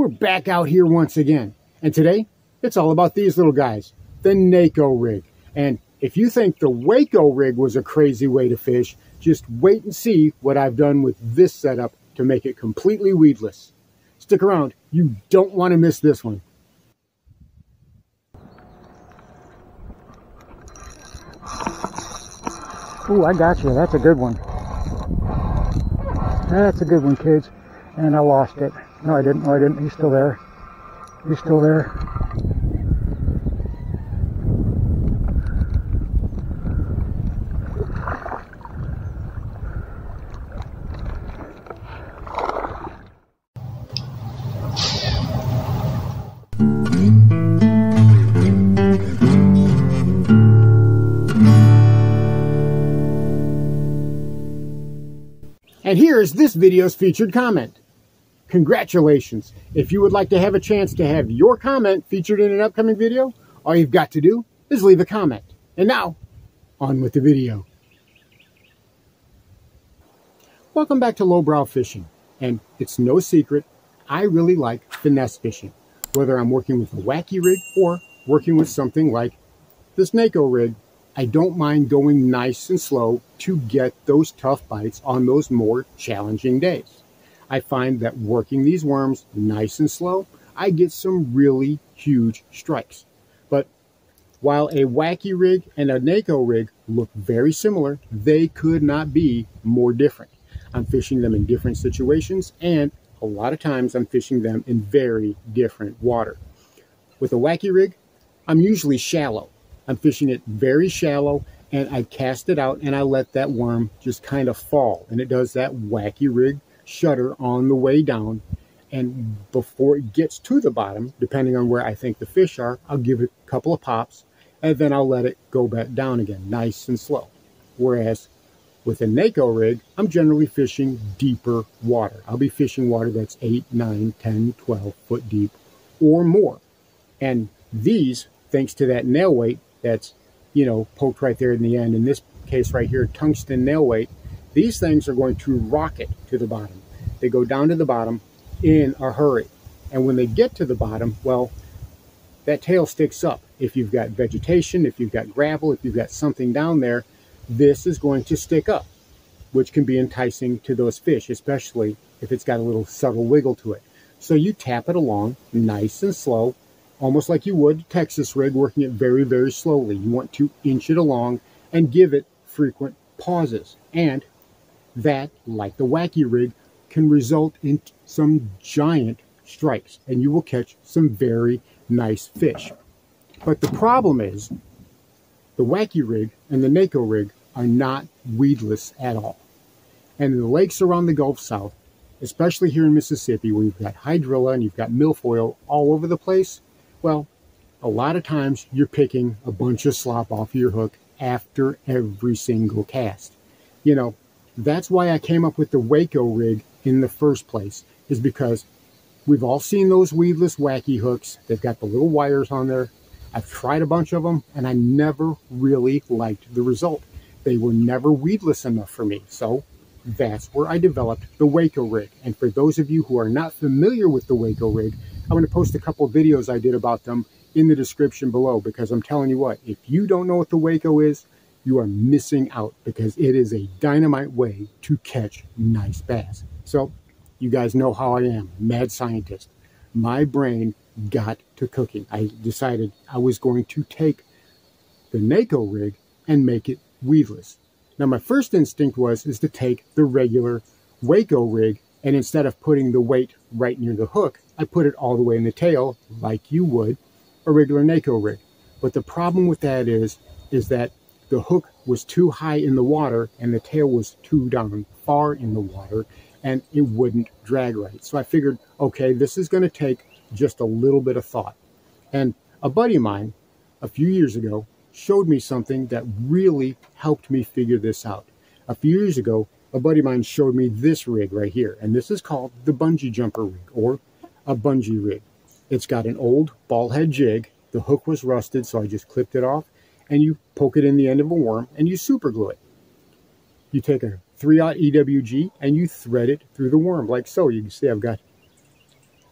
We're back out here once again, and today it's all about these little guys, the Neko rig. And if you think the Waco rig was a crazy way to fish, just wait and see what I've done with this setup to make it completely weedless. Stick around, you don't want to miss this one. Ooh, I got you. That's a good one. That's a good one, kids. And I lost it. No, I didn't. No, I didn't. He's still there. He's still there. And here is this video's featured comment. Congratulations! If you would like to have a chance to have your comment featured in an upcoming video, all you've got to do is leave a comment. And now, on with the video. Welcome back to Lowbrow Fishing. And it's no secret, I really like finesse fishing. Whether I'm working with a wacky rig or working with something like this Neko rig, I don't mind going nice and slow to get those tough bites on those more challenging days. I find that working these worms nice and slow, I get some really huge strikes. But while a wacky rig and a Neko rig look very similar, they could not be more different. I'm fishing them in different situations, and a lot of times I'm fishing them in very different water. With a wacky rig, I'm usually shallow. I'm fishing it very shallow, and I cast it out and I let that worm just kind of fall. And it does that wacky rig shudder on the way down. And before it gets to the bottom, depending on where I think the fish are, I'll give it a couple of pops and then I'll let it go back down again, nice and slow. Whereas with a Neko rig, I'm generally fishing deeper water. I'll be fishing water that's 8, 9, 10, 12 foot deep or more. And these, thanks to that nail weight that's, you know, poked right there in the end, in this case right here, tungsten nail weight, these things are going to rocket to the bottom. They go down to the bottom in a hurry. And when they get to the bottom, well, that tail sticks up. If you've got vegetation, if you've got gravel, if you've got something down there, this is going to stick up, which can be enticing to those fish, especially if it's got a little subtle wiggle to it. So you tap it along nice and slow, almost like you would a Texas rig, working it very, very slowly. You want to inch it along and give it frequent pauses. And that, like the wacky rig, can result in some giant strikes, and you will catch some very nice fish. But the problem is, the wacky rig and the Neko rig are not weedless at all. And in the lakes around the Gulf South, especially here in Mississippi, where you've got hydrilla and you've got milfoil all over the place, well, a lot of times you're picking a bunch of slop off of your hook after every single cast. You know, that's why I came up with the Waco rig in the first place, is because we've all seen those weedless wacky hooks. They've got the little wires on there. I've tried a bunch of them, and I never really liked the result. They were never weedless enough for me, so that's where I developed the Waco rig. And for those of you who are not familiar with the Waco rig, I'm going to post a couple of videos I did about them in the description below, because I'm telling you what, if you don't know what the Waco is, you are missing out, because it is a dynamite way to catch nice bass. So you guys know how I am, mad scientist. My brain got to cooking. I decided I was going to take the Neko rig and make it weedless. Now my first instinct is to take the regular Waco rig, and instead of putting the weight right near the hook, I put it all the way in the tail, like you would a regular Neko rig. But the problem with that is that the hook was too high in the water and the tail was too down far in the water, and it wouldn't drag right. So I figured, okay, this is going to take just a little bit of thought. And a buddy of mine a few years ago showed me something that really helped me figure this out. A few years ago, a buddy of mine showed me this rig right here, and this is called the bungee jumper rig, or a bungee rig. It's got an old ball head jig. The hook was rusted, so I just clipped it off, and you poke it in the end of a worm and you super glue it. You take a 3/0 EWG and you thread it through the worm like so. You can see I've got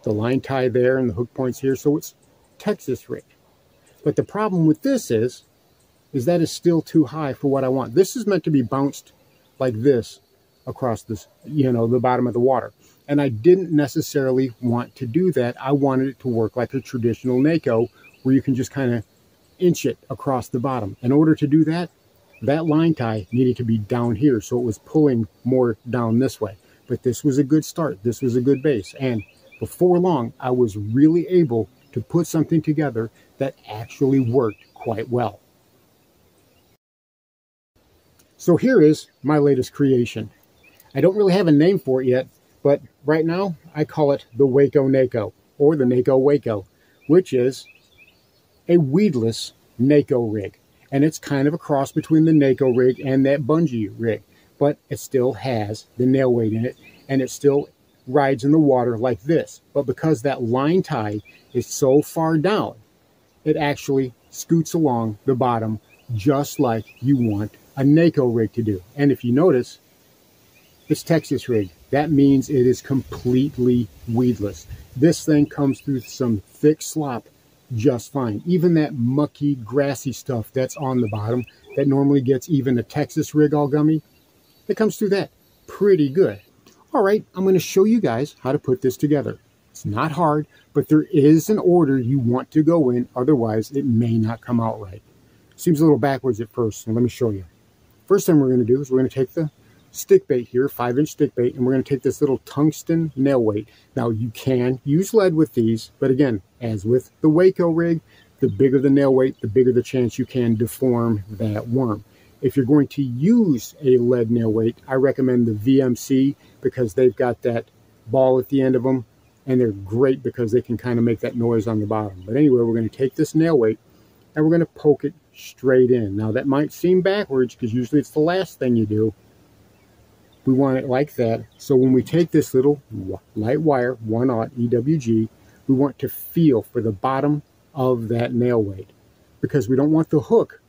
the line tie there and the hook points here, so it's Texas rig. But the problem with this is that it's still too high for what I want. This is meant to be bounced like this across this, you know, the bottom of the water. And I didn't necessarily want to do that. I wanted it to work like a traditional Neko, where you can just kind of inch it across the bottom. In order to do that, that line tie needed to be down here, so it was pulling more down this way. But this was a good start. This was a good base. And before long, I was really able to put something together that actually worked quite well. So here is my latest creation. I don't really have a name for it yet, but right now I call it the Waco Neko, or the Neko Waco, which is a weedless Neko rig. And it's kind of a cross between the Neko rig and that bungee rig, but it still has the nail weight in it, and it still rides in the water like this. But because that line tie is so far down, it actually scoots along the bottom just like you want a Neko rig to do. And if you notice, it's Texas rig. That means it is completely weedless. This thing comes through some thick slop just fine. Even that mucky, grassy stuff that's on the bottom that normally gets even a Texas rig all gummy, it comes through that pretty good. All right, I'm going to show you guys how to put this together. It's not hard, but there is an order you want to go in, otherwise it may not come out right. Seems a little backwards at first, so let me show you. First thing we're going to do is we're going to take the stick bait here, 5-inch stick bait, and we're going to take this little tungsten nail weight. Now you can use lead with these, but again, as with the Waco rig, the bigger the nail weight, the bigger the chance you can deform that worm. If you're going to use a lead nail weight, I recommend the VMC because they've got that ball at the end of them, and they're great because they can kind of make that noise on the bottom. But anyway, we're going to take this nail weight and we're going to poke it straight in. Now that might seem backwards because usually it's the last thing you do. We want it like that. So when we take this little light wire, 1/0 EWG, we want to feel for the bottom of that nail weight because we don't want the hook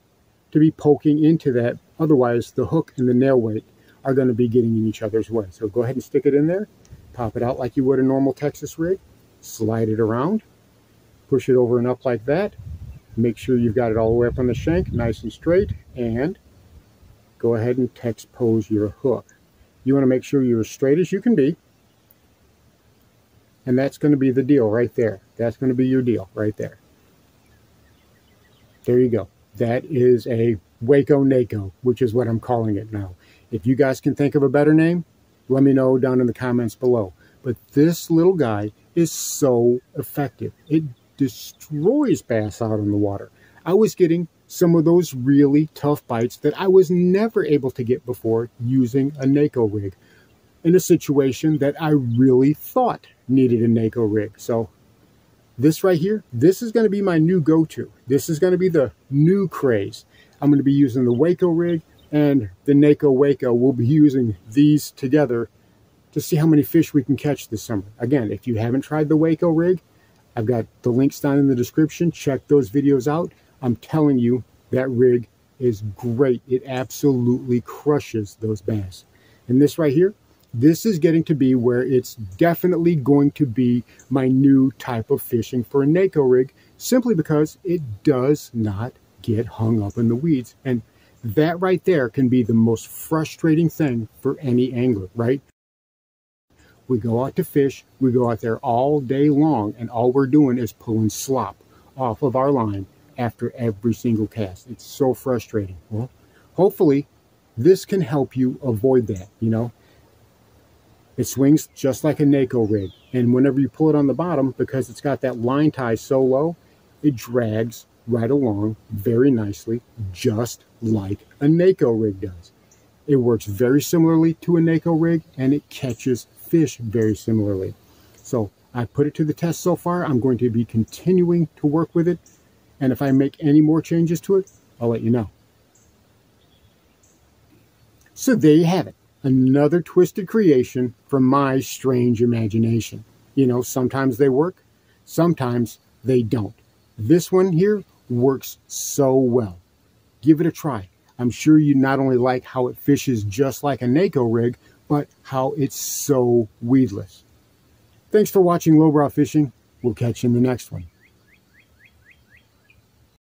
to be poking into that. Otherwise, the hook and the nail weight are going to be getting in each other's way. So go ahead and stick it in there. Pop it out like you would a normal Texas rig. Slide it around. Push it over and up like that. Make sure you've got it all the way up on the shank, nice and straight. And go ahead and Tex-pose your hook. You want to make sure you're as straight as you can be. And that's going to be the deal right there. That's going to be your deal right there. There you go. That is a Waco Neko, which is what I'm calling it now. If you guys can think of a better name, let me know down in the comments below. But this little guy is so effective. It destroys bass out on the water. I was getting some of those really tough bites that I was never able to get before using a Neko rig in a situation that I really thought needed a Neko rig. So this right here, this is going to be my new go-to. This is going to be the new craze. I'm going to be using the Waco rig and the Neko Waco. We'll be using these together to see how many fish we can catch this summer. Again, if you haven't tried the Waco rig, I've got the links down in the description. Check those videos out. I'm telling you, that rig is great. It absolutely crushes those bass. And this right here, this is getting to be where it's definitely going to be my new type of fishing for a Neko rig, simply because it does not get hung up in the weeds. And that right there can be the most frustrating thing for any angler, right? We go out to fish, we go out there all day long, and all we're doing is pulling slop off of our line after every single cast. It's so frustrating. Well, hopefully this can help you avoid that, you know. It swings just like a Neko rig, and whenever you pull it on the bottom, because it's got that line tie so low, it drags right along very nicely, just like a Neko rig does. It works very similarly to a Neko rig, and it catches fish very similarly. So I put it to the test so far. I'm going to be continuing to work with it, and if I make any more changes to it, I'll let you know. So there you have it. Another twisted creation from my strange imagination. You know, sometimes they work, sometimes they don't. This one here works so well. Give it a try. I'm sure you not only like how it fishes just like a Neko rig, but how it's so weedless. Thanks for watching Lowbrow Fishing. We'll catch you in the next one.